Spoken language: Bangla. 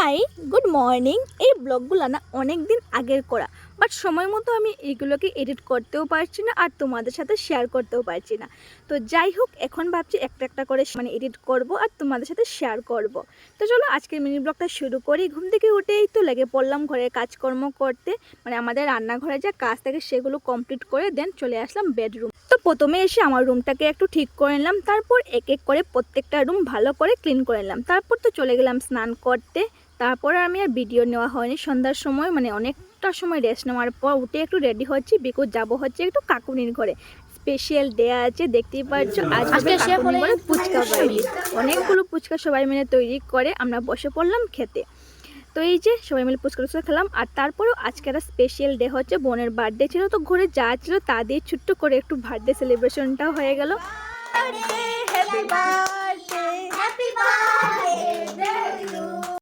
Hi good morning. এই ব্লগগুলো না অনেক দিন আগের করা, বাট সময় মতো আমি এইগুলোকে এডিট করতেও পারছি না আর তোমাদের সাথে শেয়ার করতেও পারছি না। তো যাই হোক, এখন ভাবছি একটা একটা করে এডিট করব আর তোমাদের সাথে শেয়ার করব। তো চলো আজকের মিনি ব্লগটা শুরু করি। ঘুম থেকে উঠেই তো লেগে পড়লাম ঘরের কাজকর্ম করতে, আমাদের রান্নাঘরে যা কাজ থাকে সেগুলো কমপ্লিট করে দেন চলে আসলাম বেডরুম। তো প্রথমে এসে আমার রুমটাকে একটু ঠিক করে নিলাম, তারপর এক এক করে প্রত্যেকটা রুম ভালো করে ক্লিন করে নিলাম। তারপর তো চলে গেলাম স্নান করতে। তারপর আমি আর ভিডিও নেওয়া হয়নি। সন্ধ্যার সময় অনেকটা সময় রেস্ট নেওয়ার পর উঠে একটু রেডি হচ্ছি, বিকজ যাব হচ্ছে একটু কাকুনির ঘরে। স্পেশাল ডে আছে, দেখতেই পাচ্ছ আজ হবে কাকুনির ঘরে ফুচকা বাইরে। অনেকগুলো ফুচকা সবাই মিলে তৈরি করে আমরা বসে পড়লাম খেতে। তো এই যে সবাই মিলে ফুচকা খেলাম। আর তারপরেও আজকে একটা স্পেশাল ডে হচ্ছে, বোনের বার্থডে ছিল, তো ঘরে যা ছিল তা দিয়ে ছোট্ট করে একটু বার্থডে সেলিব্রেশনটাও হয়ে গেল।